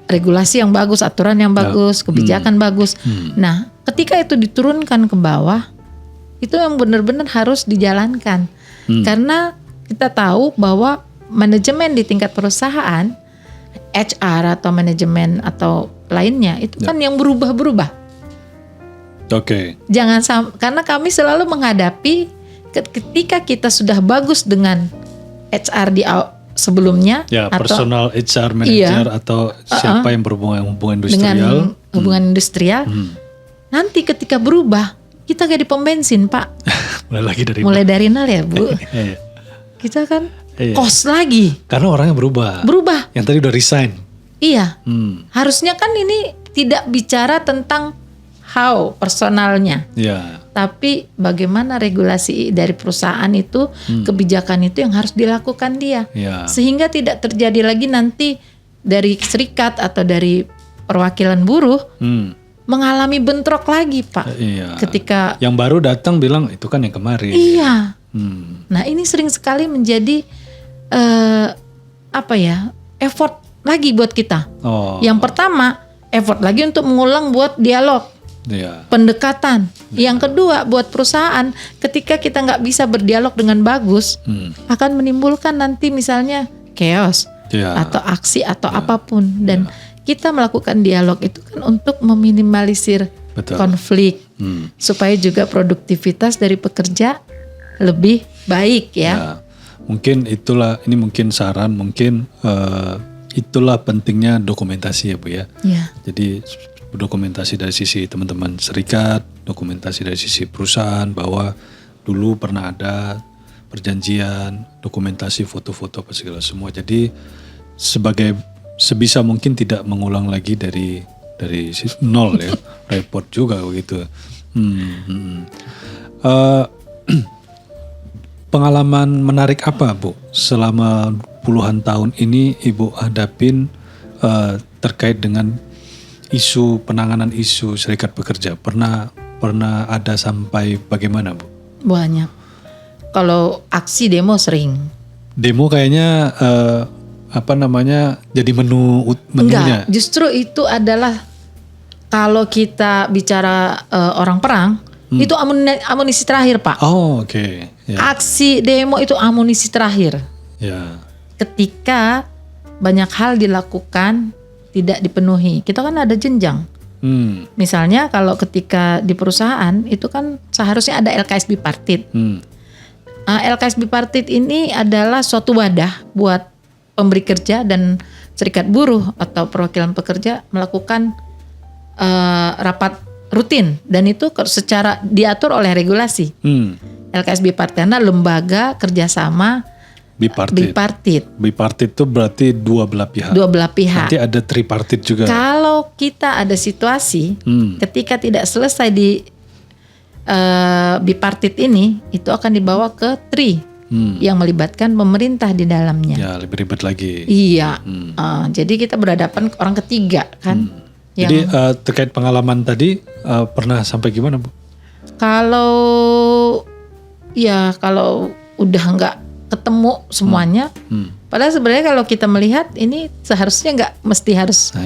regulasi yang bagus, aturan yang bagus, kebijakan bagus. Nah, ketika itu diturunkan ke bawah, itu yang benar-benar harus dijalankan. Karena kita tahu bahwa manajemen di tingkat perusahaan, HR atau manajemen atau lainnya itu kan yang berubah-berubah. Oke. Jangan karena kami selalu menghadapi ketika kita sudah bagus dengan HR di sebelumnya, Ya, atau personal HR manager atau siapa yang berhubungan industrial. dengan hubungan industrial, nanti ketika berubah kita kayak di pom bensin Pak. Mulai dari nol ya Bu. Kita kan cost lagi. Karena orangnya berubah. Yang tadi udah resign. Iya. Harusnya kan ini tidak bicara tentang how personalnya. Ya. Tapi bagaimana regulasi dari perusahaan itu, kebijakan itu yang harus dilakukan dia. Ya. Sehingga tidak terjadi lagi nanti dari serikat atau dari perwakilan buruh mengalami bentrok lagi Pak. Iya. Ketika yang baru datang bilang itu kan yang kemarin. Iya. Nah ini sering sekali menjadi effort lagi buat kita. Yang pertama effort lagi untuk mengulang buat dialog. Pendekatan. Yang kedua buat perusahaan, ketika kita nggak bisa berdialog dengan bagus, akan menimbulkan nanti misalnya chaos atau aksi atau apapun. Dan kita melakukan dialog itu kan untuk meminimalisir konflik, supaya juga produktivitas dari pekerja lebih baik ya. Mungkin ini mungkin saran, itulah pentingnya dokumentasi ya Bu ya. Jadi dokumentasi dari sisi teman-teman serikat, dokumentasi dari sisi perusahaan bahwa dulu pernah ada perjanjian, dokumentasi foto-foto apa segala semua. Jadi sebisa mungkin tidak mengulang lagi dari nol ya, repot juga begitu. Pengalaman menarik apa Bu selama puluhan tahun ini Ibu hadapin terkait dengan penanganan isu serikat pekerja? Pernah ada sampai bagaimana Bu? Banyak. Kalau aksi demo sering. Demo kayaknya jadi menunya. Enggak, justru itu adalah kalau kita bicara orang perang, itu amunisi terakhir, Pak. Oh, oke. Ya. Aksi demo itu amunisi terakhir. Ya. Ketika banyak hal dilakukan tidak dipenuhi, kita kan ada jenjang. Misalnya kalau ketika di perusahaan itu kan seharusnya ada LKS bipartit. LKS bipartit ini adalah suatu wadah buat pemberi kerja dan serikat buruh atau perwakilan pekerja melakukan rapat rutin, dan itu secara diatur oleh regulasi. LKS bipartit karena lembaga kerjasama bipartit. Bipartit itu berarti dua belah pihak. Nanti ada tripartit juga. Kalau kita ada situasi ketika tidak selesai di bipartit ini, itu akan dibawa ke tri yang melibatkan pemerintah di dalamnya. Ya, lebih ribet lagi. Iya. Jadi kita berhadapan orang ketiga kan. Jadi terkait pengalaman tadi pernah sampai gimana, Bu? Kalau udah nggak ketemu semuanya, padahal sebenarnya kalau kita melihat ini seharusnya nggak mesti harus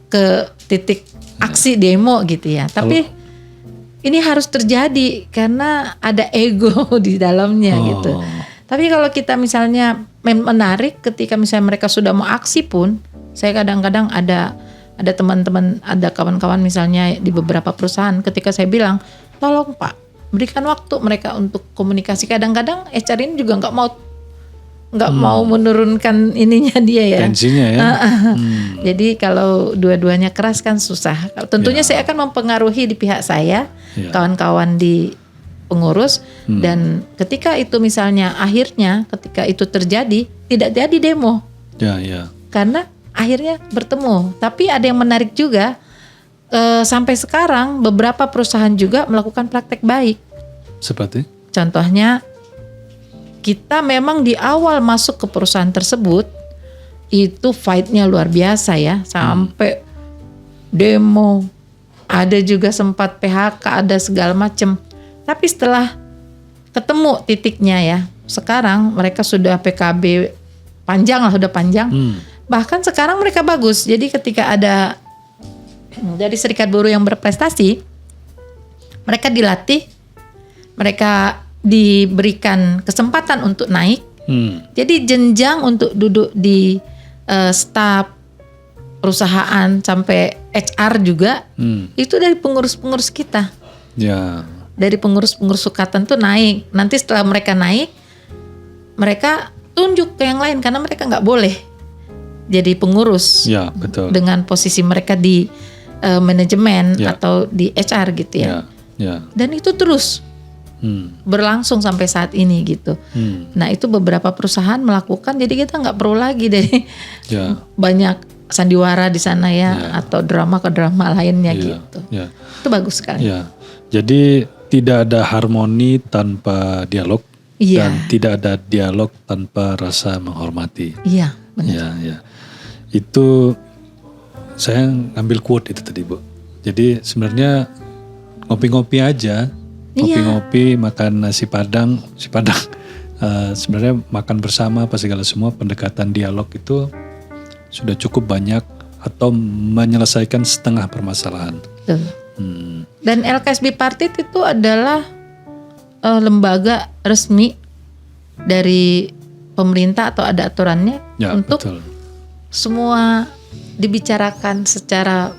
ke titik aksi demo gitu ya. Tapi ini harus terjadi karena ada ego di dalamnya gitu. Tapi kalau kita misalnya menarik ketika misalnya mereka sudah mau aksi pun, saya kadang-kadang ada teman-teman, ada kawan-kawan misalnya di beberapa perusahaan, ketika saya bilang, tolong Pak, berikan waktu mereka untuk komunikasi. Kadang-kadang HR ini juga nggak mau menurunkan ininya dia ya. Tensinya ya. Jadi kalau dua-duanya keras kan susah. Tentunya saya akan mempengaruhi di pihak saya, kawan-kawan di pengurus, dan ketika itu misalnya akhirnya ketika itu terjadi tidak jadi demo. Karena akhirnya bertemu. Tapi ada yang menarik juga. Sampai sekarang beberapa perusahaan juga melakukan praktek baik. Seperti? Contohnya, kita memang di awal masuk ke perusahaan tersebut itu fight-nya luar biasa ya, sampai demo, ada juga sempat PHK, ada segala macam. Tapi setelah ketemu titiknya ya, sekarang mereka sudah PKB panjang lah, udah panjang. Bahkan sekarang mereka bagus. Jadi ketika ada dari serikat buruh yang berprestasi, mereka dilatih, mereka diberikan kesempatan untuk naik. Jadi jenjang untuk duduk di staf perusahaan sampai HR juga, itu dari pengurus-pengurus kita. Dari pengurus-pengurus sukatan tuh naik. Nanti setelah mereka naik, mereka tunjuk ke yang lain karena mereka nggak boleh jadi pengurus. Betul. Dengan posisi mereka di manajemen atau di HR gitu ya. Dan itu terus berlangsung sampai saat ini gitu. Nah itu beberapa perusahaan melakukan, jadi kita nggak perlu lagi dari banyak sandiwara di sana ya, atau drama ke drama lainnya gitu. Itu bagus sekali. Jadi tidak ada harmoni tanpa dialog, dan tidak ada dialog tanpa rasa menghormati. Iya, benar. Itu saya ngambil quote itu tadi, Bu. Jadi sebenarnya ngopi-ngopi aja, ngopi-ngopi, makan nasi padang, sebenarnya makan bersama apa segala semua, pendekatan dialog itu sudah cukup banyak atau menyelesaikan setengah permasalahan. Betul. Dan LKS bipartit itu adalah lembaga resmi dari pemerintah atau ada aturannya untuk semua dibicarakan secara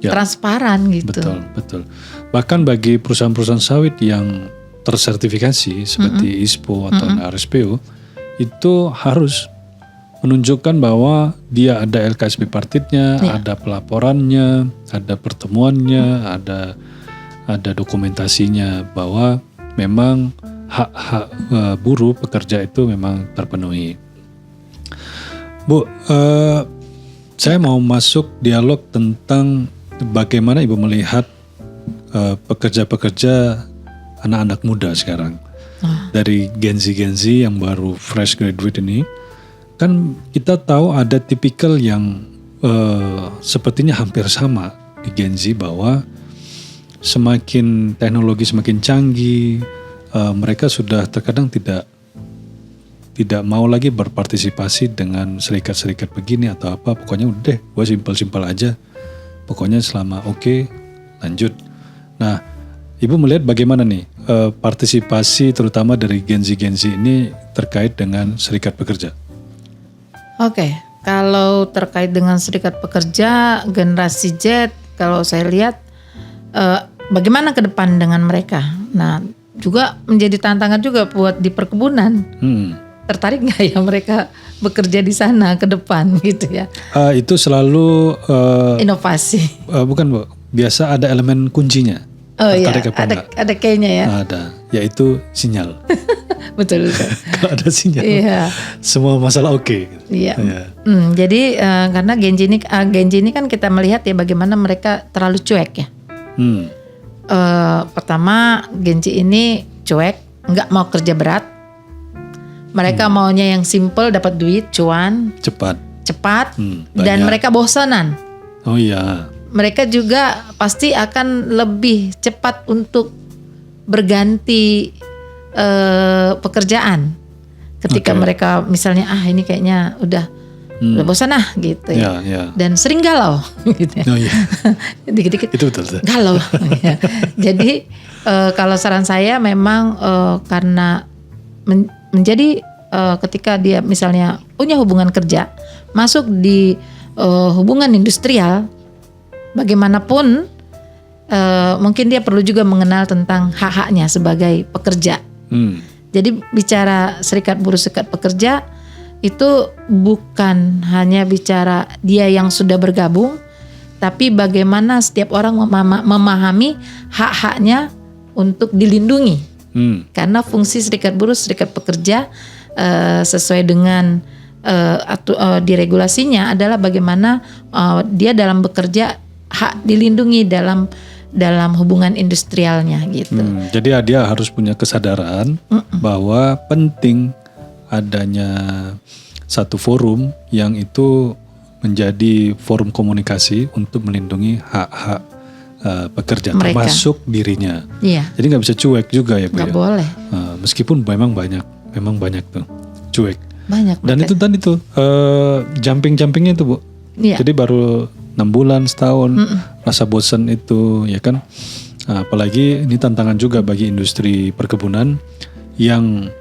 transparan gitu. Betul. Bahkan bagi perusahaan-perusahaan sawit yang tersertifikasi seperti ISPO atau RSPO, itu harus menunjukkan bahwa dia ada LKS bipartitnya, ada pelaporannya, ada pertemuannya, ada dokumentasinya bahwa memang hak-hak buruh pekerja itu memang terpenuhi. Bu, saya mau masuk dialog tentang bagaimana Ibu melihat pekerja-pekerja anak-anak muda sekarang. Dari Gen Z yang baru fresh graduate ini, kan kita tahu ada tipikal yang sepertinya hampir sama di Gen Z, bahwa semakin teknologi semakin canggih, mereka sudah terkadang tidak tidak mau lagi berpartisipasi dengan serikat-serikat begini atau apa. Pokoknya udah deh, gue simpel-simpel aja. Pokoknya selama oke, lanjut. Nah, Ibu melihat bagaimana nih partisipasi terutama dari Gen Z ini terkait dengan serikat pekerja? Oke, kalau terkait dengan serikat pekerja generasi Z, kalau saya lihat bagaimana ke depan dengan mereka. Nah, juga menjadi tantangan juga buat di perkebunan. Tertarik nggak ya mereka bekerja di sana ke depan gitu ya? Itu selalu Inovasi. bukan Bu, biasa ada elemen kuncinya. Oh iya, Tertarik apa enggak? ada kayaknya ya. Ada, yaitu sinyal. Betul. Kalau ada sinyal, Iya. semua masalah oke. Iya. Jadi karena Gen Z ini kan kita melihat ya bagaimana mereka terlalu cuek ya. Pertama Gen Z ini cuek, nggak mau kerja berat. Mereka maunya yang simple, dapat duit, cuan, cepat, dan mereka bosanan. Oh iya. Mereka juga pasti akan lebih cepat untuk berganti pekerjaan. Ketika mereka misalnya ini kayaknya udah bosan gitu ya. Dan sering galau gitu ya. Oh iya. Dikit-dikit itu betul. Galau. Ya. Jadi kalau saran saya memang karena menjadi ketika dia misalnya punya hubungan kerja, masuk di hubungan industrial, bagaimanapun mungkin dia perlu juga mengenal tentang hak-haknya sebagai pekerja. Jadi bicara serikat buruh serikat pekerja itu bukan hanya bicara dia yang sudah bergabung, tapi bagaimana setiap orang memahami hak-haknya untuk dilindungi. Karena fungsi serikat buruh serikat pekerja sesuai dengan di regulasinya adalah bagaimana dia dalam bekerja hak dilindungi dalam hubungan industrialnya gitu. Jadi dia harus punya kesadaran bahwa penting adanya satu forum yang itu menjadi forum komunikasi untuk melindungi hak-hak pekerja mereka, termasuk dirinya. Iya. Jadi nggak bisa cuek juga ya Bu. Nggak boleh. Meskipun memang banyak tuh cuek. Banyak. Dan itu tadi tuh jumpingnya itu Bu. Iya. Jadi baru 6 bulan, setahun, rasa bosan itu ya kan. Apalagi ini tantangan juga bagi industri perkebunan yang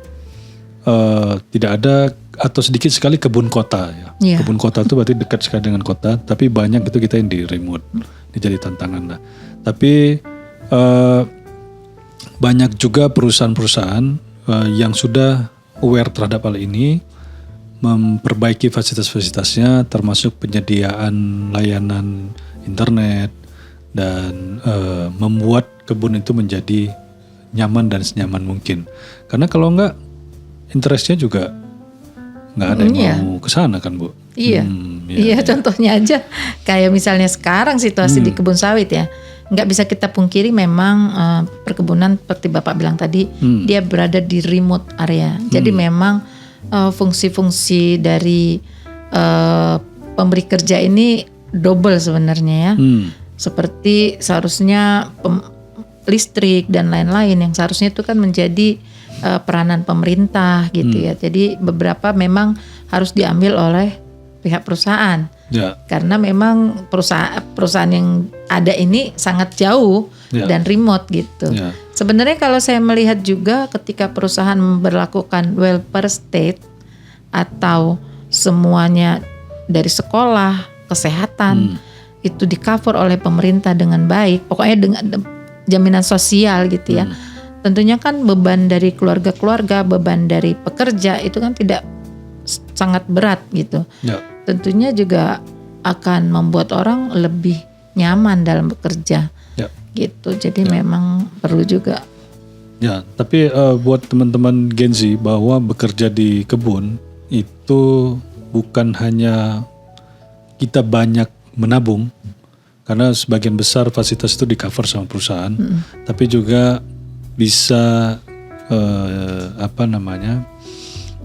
tidak ada atau sedikit sekali kebun kota ya. Yeah. Kebun kota itu berarti dekat sekali dengan kota, tapi banyak itu kita yang di remote. Ini jadi tantangan lah. Tapi banyak juga perusahaan-perusahaan yang sudah aware terhadap hal ini, memperbaiki fasilitas-fasilitasnya termasuk penyediaan layanan internet dan membuat kebun itu menjadi nyaman dan senyaman mungkin. Karena kalau enggak interestnya juga nggak ada yang mau ke sana kan Bu. Iya. Iya, contohnya aja kayak misalnya sekarang situasi di kebun sawit ya. Nggak bisa kita pungkiri memang perkebunan seperti Bapak bilang tadi dia berada di remote area. Jadi memang fungsi-fungsi dari pemberi kerja ini double sebenarnya ya. Seperti seharusnya listrik dan lain-lain yang seharusnya itu kan menjadi peranan pemerintah gitu ya. Jadi beberapa memang harus diambil oleh pihak perusahaan. Ya. Karena memang perusahaan yang ada ini sangat jauh dan remote gitu. Ya. Sebenarnya kalau saya melihat juga ketika perusahaan memberlakukan welfare state atau semuanya dari sekolah, kesehatan itu di cover oleh pemerintah dengan baik, pokoknya dengan jaminan sosial gitu ya. Tentunya kan beban dari keluarga-keluarga, beban dari pekerja itu kan tidak sangat berat gitu. Ya. Tentunya juga akan membuat orang lebih nyaman dalam bekerja, gitu. Jadi memang perlu juga. Ya, tapi buat teman-teman Gen Z bahwa bekerja di kebun itu bukan hanya kita banyak menabung, karena sebagian besar fasilitas itu di cover sama perusahaan, tapi juga bisa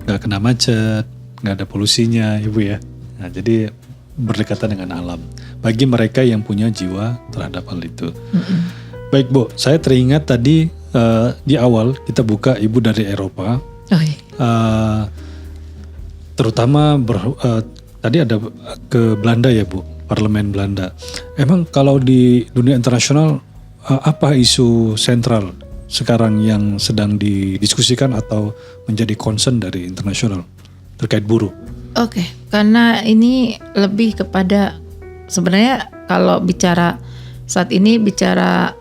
nggak kena macet, nggak ada polusinya, Ibu ya. Nah, jadi berdekatan dengan alam. Bagi mereka yang punya jiwa terhadap hal itu. Baik Bu, saya teringat tadi di awal kita buka Ibu dari Eropa. terutama tadi ada ke Belanda ya Bu, Parlemen Belanda. Emang kalau di dunia internasional apa isu sentral sekarang yang sedang didiskusikan atau menjadi concern dari internasional terkait buruh? Oke, karena ini lebih kepada sebenarnya kalau bicara saat ini bicara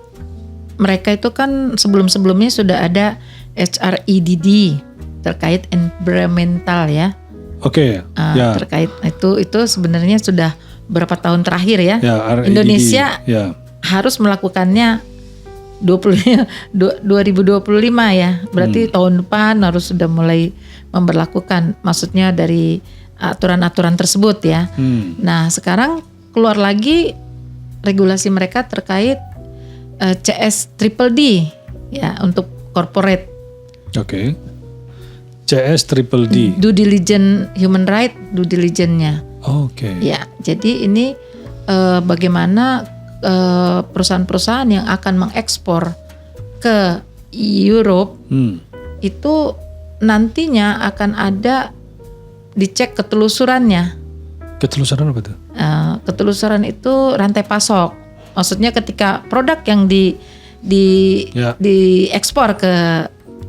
mereka itu kan sebelum-sebelumnya sudah ada HREDD terkait environmental ya. Oke, ya. Terkait itu sebenarnya sudah berapa tahun terakhir ya. REDD, Indonesia ya. harus melakukannya 2025 ya. Berarti tahun depan harus sudah mulai memberlakukan. Maksudnya dari aturan-aturan tersebut ya. Nah, sekarang keluar lagi regulasi mereka terkait CS Triple D ya untuk corporate. Oke. CS Triple D. Due diligence human right, due diligence-nya. Oke. Ya, jadi ini bagaimana perusahaan-perusahaan yang akan mengekspor ke Europe itu nantinya akan ada dicek ketelusurannya. Ketelusuran apa tuh? Ketelusuran itu rantai pasok. Maksudnya ketika produk yang diekspor ke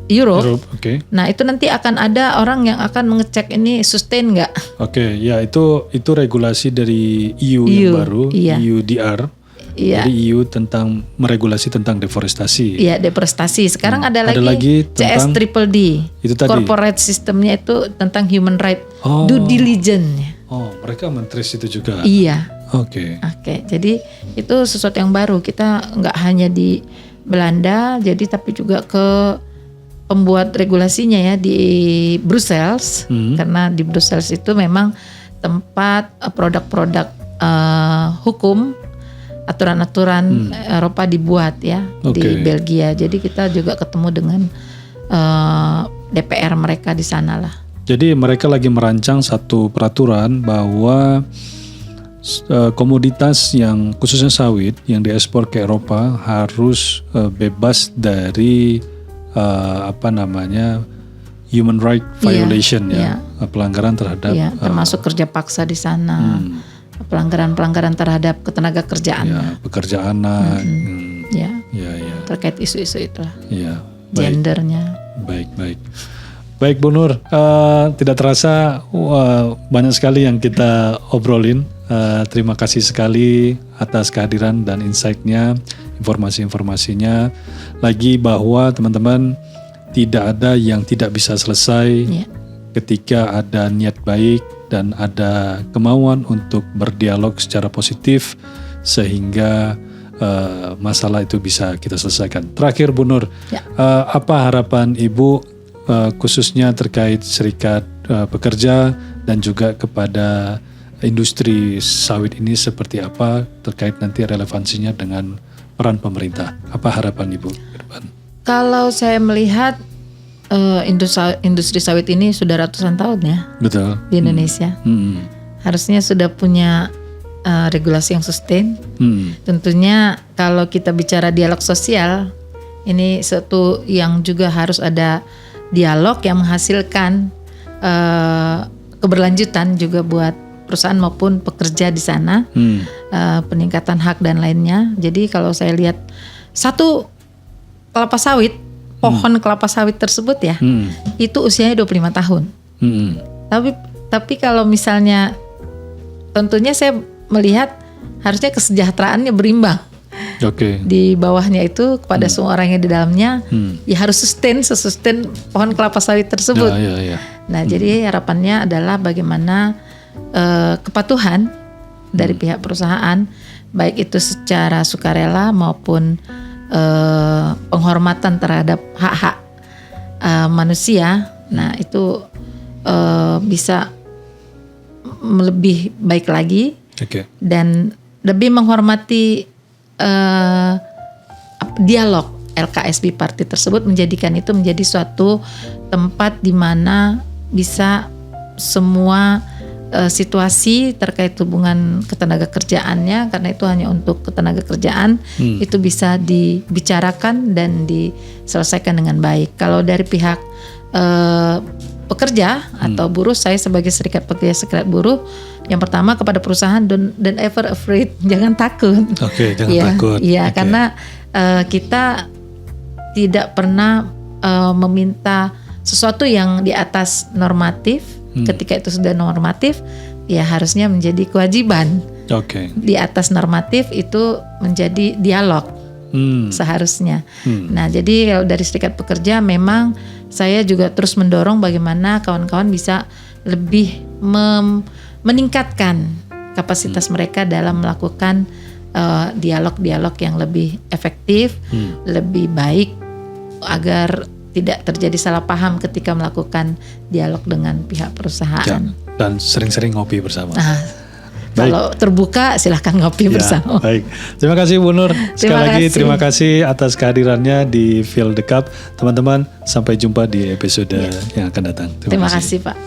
Europe, okay. Nah itu nanti akan ada orang yang akan mengecek ini sustain nggak? Oke, ya itu regulasi dari EU yang baru, iya. EUDR. Iya. Jadi EU tentang meregulasi tentang deforestasi. Iya, deforestasi. Sekarang ada lagi CS Triple D. Itu tadi. Corporate sistemnya itu tentang human right, due diligence. Oh, mereka men-trace itu juga. Iya. Oke. Jadi itu sesuatu yang baru. Kita nggak hanya di Belanda, jadi tapi juga ke pembuat regulasinya ya di Brussels, karena di Brussels itu memang tempat produk-produk hukum, aturan-aturan Eropa dibuat ya di Belgia. Jadi kita juga ketemu dengan DPR mereka di sana lah. Jadi mereka lagi merancang satu peraturan bahwa komoditas yang khususnya sawit yang diekspor ke Eropa harus bebas dari human right violation pelanggaran terhadap termasuk kerja paksa di sana, pelanggaran terhadap ketenaga kerjaan, pekerjaan anak, terkait isu-isu itulah, gendernya. Baik Bu Nur, tidak terasa banyak sekali yang kita obrolin. Terima kasih sekali atas kehadiran dan insight-nya, informasi-informasinya. Lagi bahwa teman-teman tidak ada yang tidak bisa selesai ketika ada niat baik dan ada kemauan untuk berdialog secara positif sehingga masalah itu bisa kita selesaikan. Terakhir Bu Nur, apa harapan Ibu khususnya terkait serikat pekerja dan juga kepada industri sawit ini seperti apa terkait nanti relevansinya dengan peran pemerintah? Apa harapan Ibu ke depan? Kalau saya melihat industri sawit ini sudah ratusan tahun ya. Betul. Di Indonesia. Harusnya sudah punya regulasi yang sustain. Tentunya kalau kita bicara dialog sosial, ini satu yang juga harus ada dialog yang menghasilkan keberlanjutan juga buat perusahaan maupun pekerja di sana, peningkatan hak dan lainnya. Jadi kalau saya lihat satu kelapa sawit, pohon kelapa sawit tersebut ya, itu usianya 25 tahun. Tapi kalau misalnya, tentunya saya melihat harusnya kesejahteraannya berimbang. Di bawahnya itu kepada semua orang yang di dalamnya, ya harus sustain pohon kelapa sawit tersebut. Nah, jadi harapannya adalah bagaimana kepatuhan dari pihak perusahaan, baik itu secara sukarela maupun penghormatan terhadap hak-hak manusia. Nah, itu bisa lebih baik lagi dan lebih menghormati dialog LKSB Party tersebut, menjadikan itu menjadi suatu tempat di mana bisa semua situasi terkait hubungan ketenaga kerjaannya, karena itu hanya untuk ketenaga kerjaan, itu bisa dibicarakan dan diselesaikan dengan baik. Kalau dari pihak pekerja atau buruh, saya sebagai serikat pekerja serikat buruh, yang pertama kepada perusahaan, don't ever afraid, jangan takut. Oke, jangan takut. Iya, Oke. karena kita tidak pernah meminta sesuatu yang di atas normatif. Ketika itu sudah normatif, ya harusnya menjadi kewajiban. Oke. Di atas normatif itu menjadi dialog. Seharusnya. Nah, jadi kalau dari serikat pekerja memang saya juga terus mendorong bagaimana kawan-kawan bisa lebih meningkatkan kapasitas mereka dalam melakukan dialog-dialog yang lebih efektif, lebih baik, agar tidak terjadi salah paham ketika melakukan dialog dengan pihak perusahaan. Dan sering-sering ngopi bersama. Kalau terbuka silahkan ngopi bersama. Baik, terima kasih Bu Nur. Sekali lagi kasih. terima kasih atas kehadirannya di Feel the Cup. Teman-teman, sampai jumpa di episode yang akan datang. Terima kasih Pak.